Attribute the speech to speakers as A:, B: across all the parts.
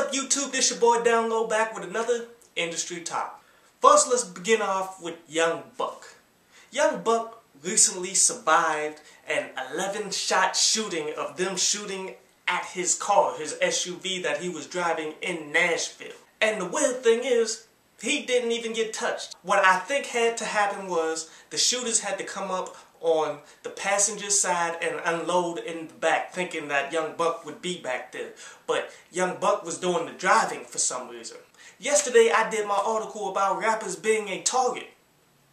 A: up, YouTube? This your boy Download back with another industry top. First, let's begin off with Young Buck. Young Buck recently survived an 11-shot shooting of them shooting at his car, his SUV that he was driving in Nashville. And the weird thing is, he didn't even get touched. What I think had to happen was the shooters had to come up on the passenger side and unload in the back, thinking that Young Buck would be back there. But Young Buck was doing the driving for some reason. Yesterday I did my article about rappers being a target.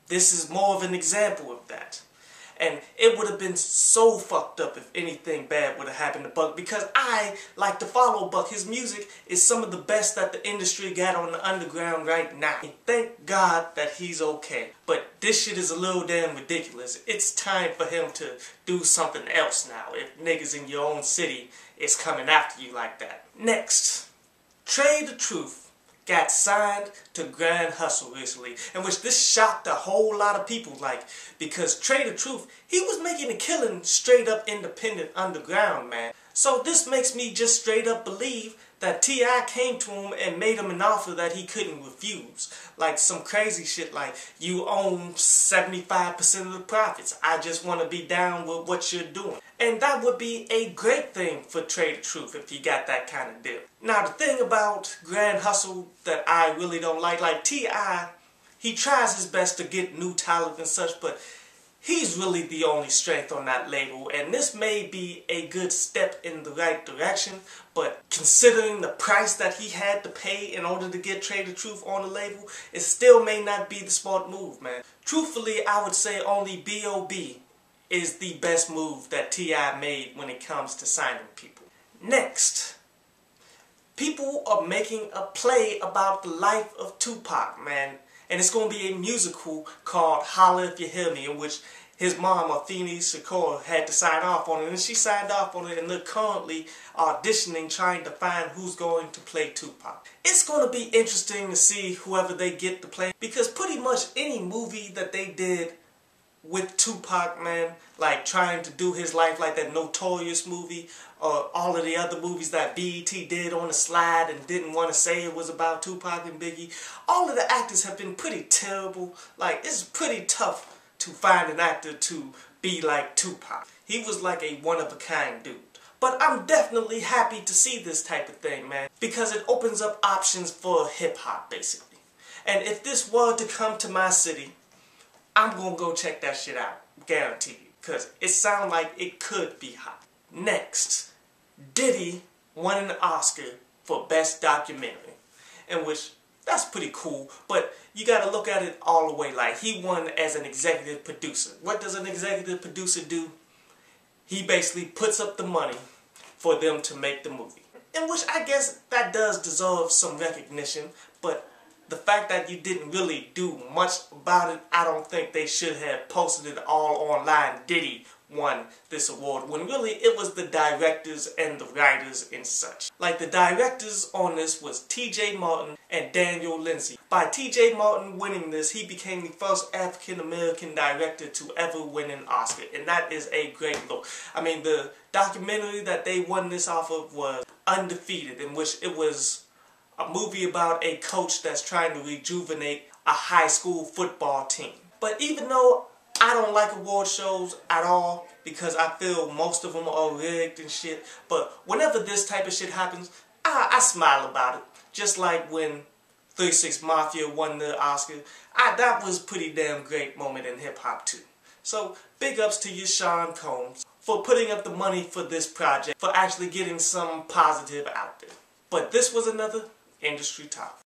A: This is more of an example of that. And it would have been so fucked up if anything bad would have happened to Buck, because I like to follow Buck. His music is some of the best that the industry got on the underground right now. And thank God that he's okay. But this shit is a little damn ridiculous. It's time for him to do something else now if niggas in your own city is coming after you like that. Next, Trae The Truth got signed to Grand Hustle recently, in which this shocked a whole lot of people, because Trae The Truth, he was making a killing straight up independent underground, man. So this makes me just straight up believe that T.I. came to him and made him an offer that he couldn't refuse. Like some crazy shit like, you own 75% of the profits. I just want to be down with what you're doing. And that would be a great thing for Trae The Truth if he got that kind of deal. Now the thing about Grand Hustle that I really don't like T.I., he tries his best to get new talent and such, but he's really the only strength on that label, and this may be a good step in the right direction, but considering the price that he had to pay in order to get Trae The Truth on the label, it still may not be the smart move, man. Truthfully, I would say only B.O.B. is the best move that T.I. made when it comes to signing people. Next, people are making a play about the life of Tupac, man. And it's going to be a musical called Holla If You Hear Me, in which his mom, Afeni Shakur, had to sign off on it. And she signed off on it, and they're currently auditioning, trying to find who's going to play Tupac. It's going to be interesting to see whoever they get to play, because pretty much any movie that they did with Tupac, man, like trying to do his life, like that Notorious movie, or all of the other movies that BET did on the slide and didn't want to say it was about Tupac and Biggie, all of the actors have been pretty terrible. Like, it's pretty tough to find an actor to be like Tupac. He was like a one-of-a-kind dude. But I'm definitely happy to see this type of thing, man, because it opens up options for hip-hop, basically. And if this were to come to my city, I'm gonna go check that shit out, guarantee you, because it sounds like it could be hot. Next, Diddy won an Oscar for Best Documentary, in which, that's pretty cool, but you gotta look at it all the way. Like, he won as an executive producer. What does an executive producer do? He basically puts up the money for them to make the movie, in which I guess that does deserve some recognition, but the fact that you didn't really do much about it, I don't think they should have posted it all online. Diddy won this award, when really it was the directors and the writers and such. Like, the directors on this was T.J. Martin and Daniel Lindsay. By T.J. Martin winning this, he became the first African-American director to ever win an Oscar, and that is a great look. I mean, the documentary that they won this off of was Undefeated, in which it was a movie about a coach that's trying to rejuvenate a high school football team. But even though I don't like award shows at all, because I feel most of them are rigged and shit, but whenever this type of shit happens, I smile about it. Just like when 3 6 Mafia won the Oscar. That was a pretty damn great moment in hip-hop too. So big ups to you, Sean Combs, for putting up the money for this project, for actually getting some positive out there. But this was another industry top.